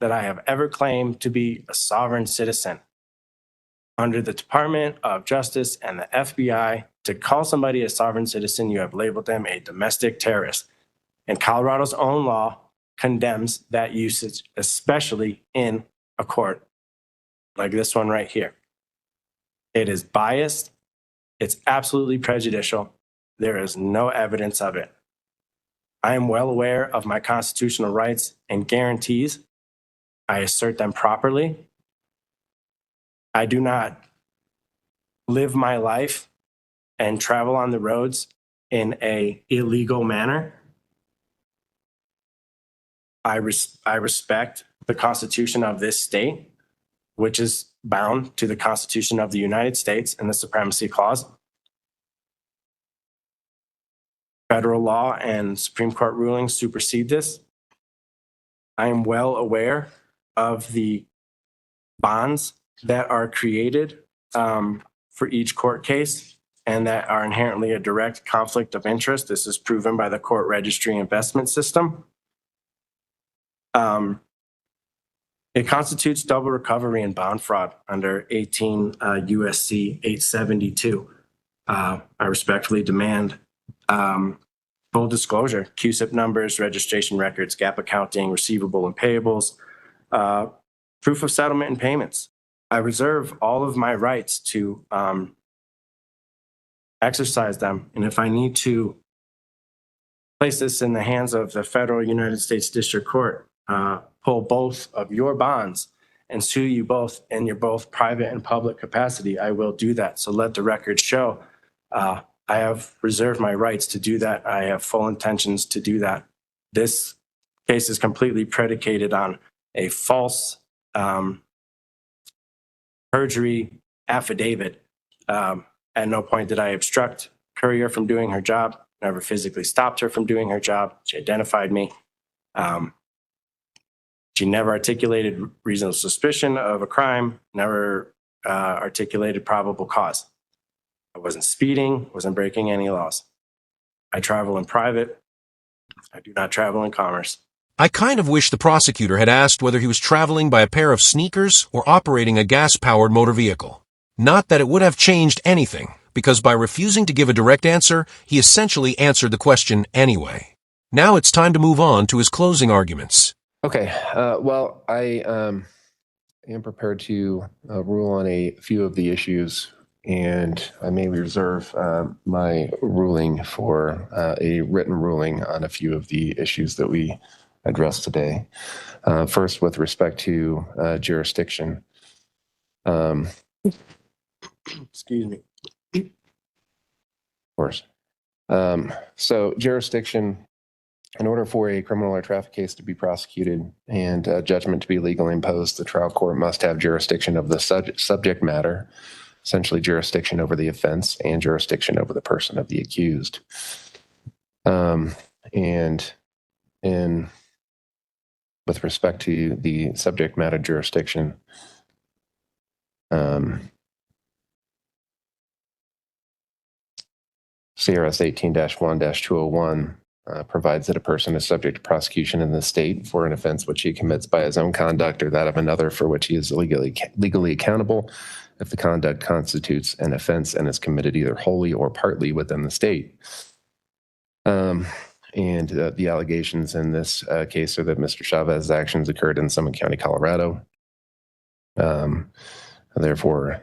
that I have ever claimed to be a sovereign citizen. Under the Department of Justice and the FBI, to call somebody a sovereign citizen, you have labeled them a domestic terrorist. And Colorado's own law condemns that usage, especially in a court like this one right here. It is biased. It's absolutely prejudicial. There is no evidence of it. I am well aware of my constitutional rights and guarantees. I assert them properly. I do not live my life and travel on the roads in an illegal manner. I respect the Constitution of this state, which is bound to the Constitution of the United States and the Supremacy Clause. Federal law and Supreme Court rulings supersede this. I am well aware of the bonds that are created for each court case and that are inherently a direct conflict of interest. This is proven by the court registry investment system. It constitutes double recovery and bond fraud under 18 USC 872. I respectfully demand full disclosure, QSIP numbers, registration records, gap accounting, receivable and payables, proof of settlement and payments. I reserve all of my rights to exercise them. And if I need to place this in the hands of the federal United States District Court, pull both of your bonds and sue you both in your both private and public capacity, I will do that. So let the record show I have reserved my rights to do that. I have full intentions to do that. This case is completely predicated on a false perjury affidavit. At no point did I obstruct Courier from doing her job, never physically stopped her from doing her job. She identified me. She never articulated reasonable suspicion of a crime, never articulated probable cause. I wasn't speeding, wasn't breaking any laws. I travel in private. I do not travel in commerce. I kind of wish the prosecutor had asked whether he was traveling by a pair of sneakers or operating a gas-powered motor vehicle. Not that it would have changed anything, because by refusing to give a direct answer, he essentially answered the question anyway. Now it's time to move on to his closing arguments. Okay. Well, I am prepared to rule on a few of the issues, and I may reserve my ruling for a written ruling on a few of the issues that we addressed today. First, with respect to jurisdiction. Excuse me. Of course. So jurisdiction, in order for a criminal or traffic case to be prosecuted and judgment to be legally imposed, the trial court must have jurisdiction of the subject matter, essentially jurisdiction over the offense and jurisdiction over the person of the accused. And with respect to the subject matter jurisdiction, CRS 18-1-201 provides that a person is subject to prosecution in the state for an offense which he commits by his own conduct or that of another for which he is legally accountable if the conduct constitutes an offense and is committed either wholly or partly within the state. And the allegations in this case are that Mr. Chavez's actions occurred in Summit County, Colorado. Therefore,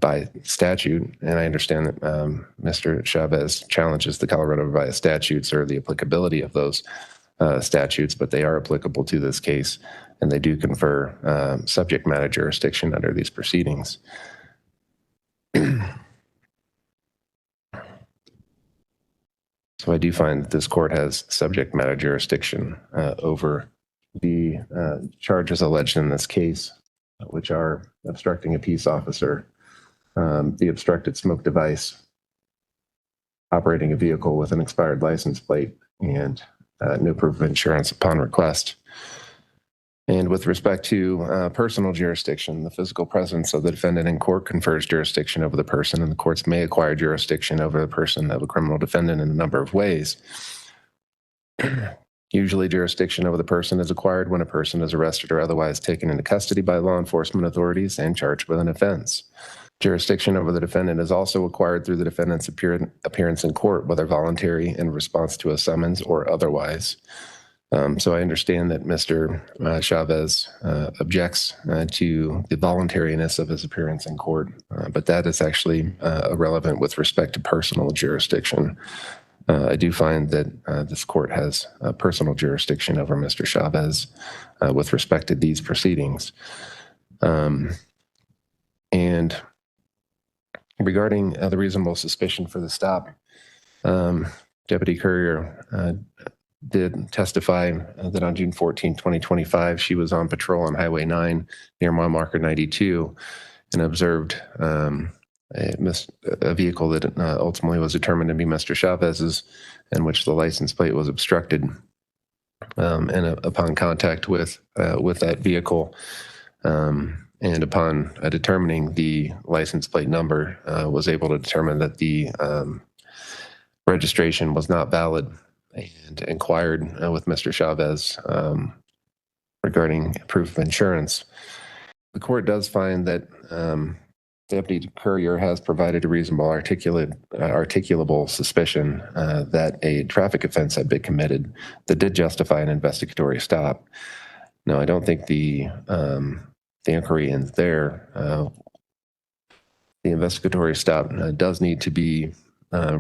by statute, and I understand that Mr. Chavez challenges the Colorado revised statutes or the applicability of those statutes, but they are applicable to this case, and they do confer subject matter jurisdiction under these proceedings. So I do find that this court has subject matter jurisdiction over the charges alleged in this case, which are obstructing a peace officer, the obstructed smoke device, operating a vehicle with an expired license plate, and no proof of insurance upon request. And with respect to personal jurisdiction, the physical presence of the defendant in court confers jurisdiction over the person, and the courts may acquire jurisdiction over the person of a criminal defendant in a number of ways. Usually, jurisdiction over the person is acquired when a person is arrested or otherwise taken into custody by law enforcement authorities and charged with an offense. Jurisdiction over the defendant is also acquired through the defendant's appearance in court, whether voluntary in response to a summons or otherwise. So I understand that Mr. Chavez objects to the voluntariness of his appearance in court, but that is actually irrelevant with respect to personal jurisdiction. I do find that this court has personal jurisdiction over Mr. Chavez with respect to these proceedings. And regarding the reasonable suspicion for the stop, Deputy Courier did testify that on June 14, 2025, she was on patrol on Highway 9 near mile marker 92 and observed a vehicle that ultimately was determined to be Mr. Chavez's, in which the license plate was obstructed. and upon contact with that vehicle, and upon determining the license plate number, was able to determine that the registration was not valid, and inquired with Mr. Chavez regarding proof of insurance. The court does find that Deputy Courier has provided a reasonable articulable suspicion that a traffic offense had been committed that did justify an investigatory stop. Now, I don't think the inquiry ends there. The investigatory stop does need to be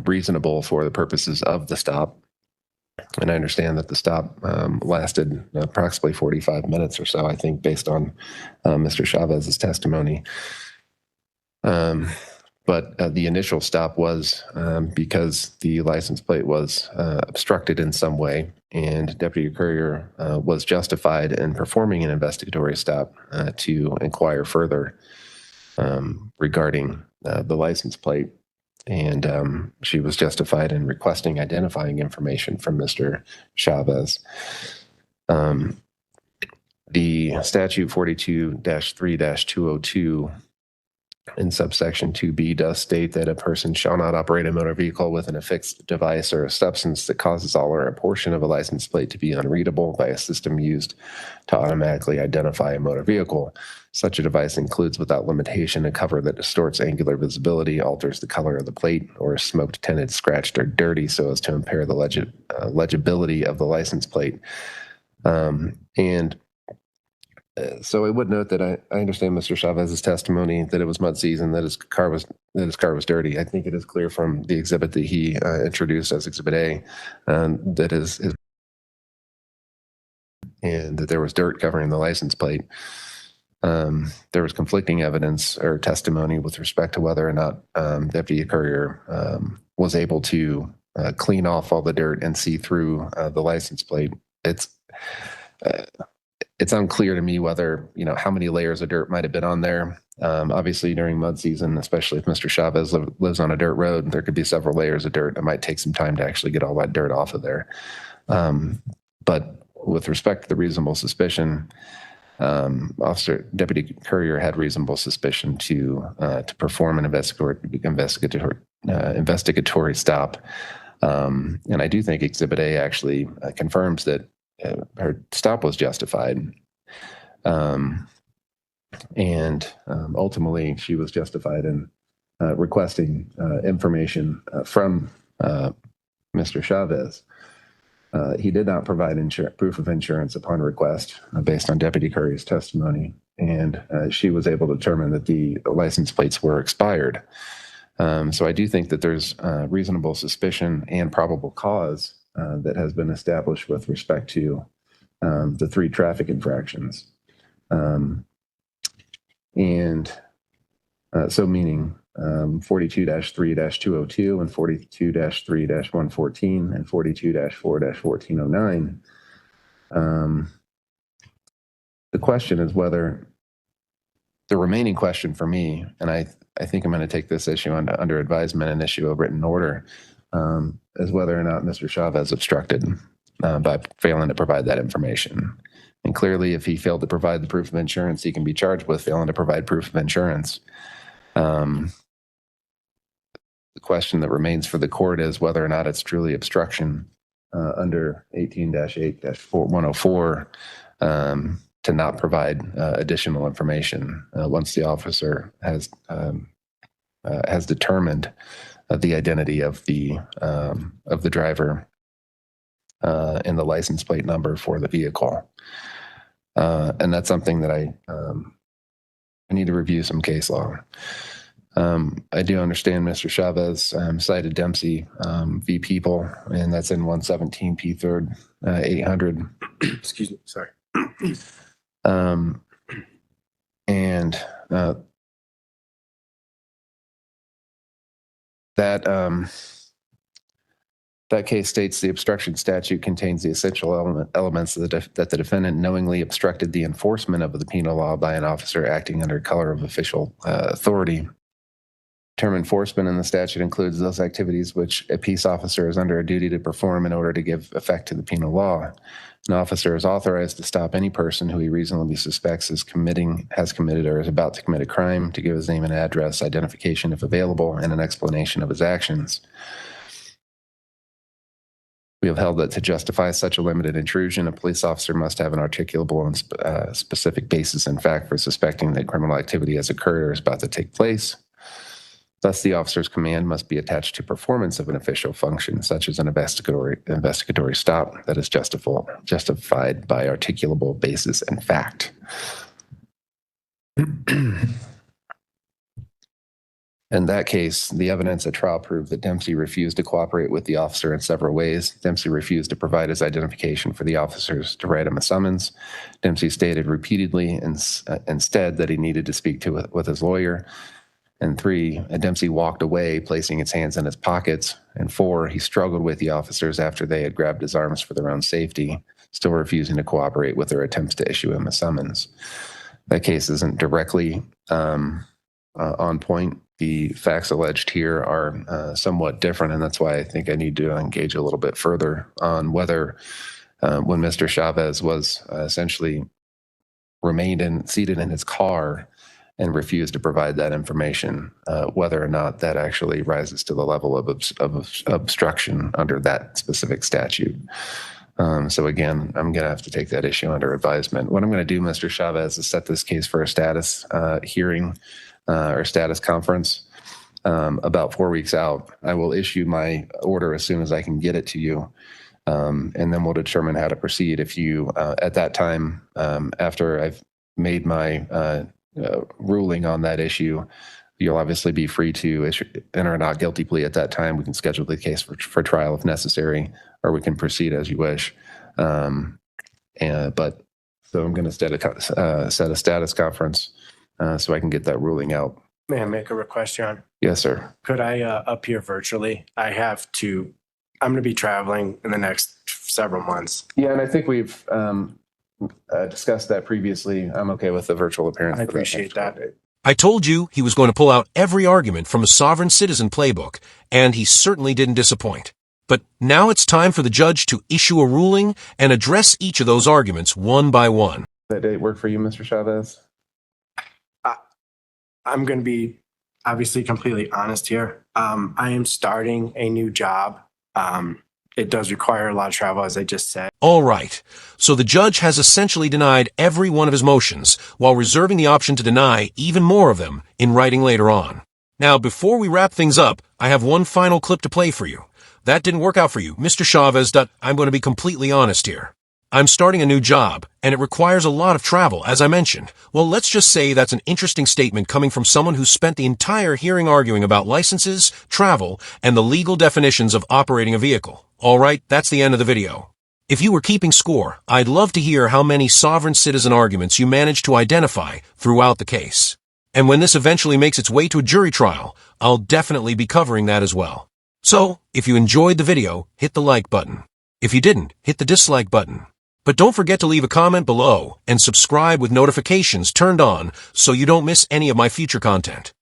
reasonable for the purposes of the stop. And I understand that the stop lasted approximately 45 minutes or so, I think, based on Mr. Chavez's testimony. But the initial stop was because the license plate was obstructed in some way, and Deputy Courier was justified in performing an investigatory stop to inquire further regarding the license plate. And she was justified in requesting identifying information from Mr. Chavez. The statute 42-3-202 in subsection 2B does state that a person shall not operate a motor vehicle with an affixed device or a substance that causes all or a portion of a license plate to be unreadable by a system used to automatically identify a motor vehicle. Such a device includes without limitation a cover that distorts angular visibility, alters the color of the plate, or is smoked, tinted, scratched, or dirty so as to impair the legibility of the license plate. So I would note that I understand Mr. Chavez's testimony that it was mud season, that his car was dirty. I think it is clear from the exhibit that he introduced as Exhibit A that his and that there was dirt covering the license plate. There was conflicting evidence or testimony with respect to whether or not Deputy Courier was able to clean off all the dirt and see through the license plate. It's unclear to me whether, how many layers of dirt might have been on there. Obviously, during mud season, especially if Mr. Chavez lives on a dirt road, there could be several layers of dirt. It might take some time to actually get all that dirt off of there. But with respect to the reasonable suspicion, Deputy Courier had reasonable suspicion to perform an investigatory stop. And I do think Exhibit A actually confirms that her stop was justified. And ultimately, she was justified in requesting information from Mr. Chavez. He did not provide proof of insurance upon request based on Deputy Courier's testimony, and she was able to determine that the license plates were expired. So I do think that there's reasonable suspicion and probable cause that has been established with respect to the 3 traffic infractions. So meaning 42-3-202 and 42-3-114 and 42-4-1409. The question is whether the remaining question for me, and I think I'm going to take this issue under advisement and issue a written order, is whether or not Mr. Chavez obstructed by failing to provide that information. And clearly, if he failed to provide the proof of insurance, he can be charged with failing to provide proof of insurance. The question that remains for the court is whether or not it's truly obstruction under 18-8-104 to not provide additional information once the officer has determined the identity of the driver and the license plate number for the vehicle. And that's something that I need to review some case law. I do understand Mr. Chavez cited Dempsey v. People, and that's in 117 P. 3rd 800. Excuse me, sorry. That case states the obstruction statute contains the essential elements that the defendant knowingly obstructed the enforcement of the penal law by an officer acting under color of official authority. Term enforcement in the statute includes those activities which a peace officer is under a duty to perform in order to give effect to the penal law. An officer is authorized to stop any person who he reasonably suspects has committed or is about to commit a crime, to give his name and address, identification if available, and an explanation of his actions. We have held that to justify such a limited intrusion, a police officer must have an articulable and specific basis in fact for suspecting that criminal activity has occurred or is about to take place. Thus, the officer's command must be attached to performance of an official function, such as an investigatory stop that is justified by articulable basis and fact. In that case, the evidence at trial proved that Dempsey refused to cooperate with the officer in several ways. Dempsey refused to provide his identification for the officers to write him a summons. Dempsey stated repeatedly instead that he needed to speak with his lawyer. And 3, Dempsey walked away, placing his hands in his pockets. And 4, he struggled with the officers after they had grabbed his arms for their own safety, still refusing to cooperate with their attempts to issue him a summons. That case isn't directly on point. The facts alleged here are somewhat different, and that's why I think I need to engage a little bit further on whether when Mr. Chavez was essentially remained seated in his car and refused to provide that information, whether or not that actually rises to the level of obstruction under that specific statute. So again, I'm going to have to take that issue under advisement. What I'm going to do, Mr. Chavez, is set this case for a status hearing or status conference about 4 weeks out. I will issue my order as soon as I can get it to you, and then we'll determine how to proceed. If you, at that time, after I've made my ruling on that issue, you'll obviously be free to enter a not guilty plea at that time. We can schedule the case for trial if necessary, or we can proceed as you wish. So I'm going to set a status conference so I can get that ruling out. May I make a request, John? Yes, sir. Could I appear virtually? I'm going to be traveling in the next several months. Yeah, and I think we've discussed that previously. I'm okay with the virtual appearance. I appreciate that. I told you he was going to pull out every argument from a sovereign citizen playbook, and he certainly didn't disappoint. But now it's time for the judge to issue a ruling and address each of those arguments one by one. That date work for you, Mr. Chavez? I'm going to be obviously completely honest here. I am starting a new job. It does require a lot of travel, as I just said. All right. So the judge has essentially denied every one of his motions while reserving the option to deny even more of them in writing later on. Now, before we wrap things up, I have one final clip to play for you. That didn't work out for you, Mr. Chavez. I'm going to be completely honest here. I'm starting a new job, and it requires a lot of travel, as I mentioned. Well, let's just say that's an interesting statement coming from someone who spent the entire hearing arguing about licenses, travel, and the legal definitions of operating a vehicle. All right, that's the end of the video. If you were keeping score, I'd love to hear how many sovereign citizen arguments you managed to identify throughout the case. And when this eventually makes its way to a jury trial, I'll definitely be covering that as well. So, if you enjoyed the video, hit the like button. If you didn't, hit the dislike button. But don't forget to leave a comment below and subscribe with notifications turned on so you don't miss any of my future content.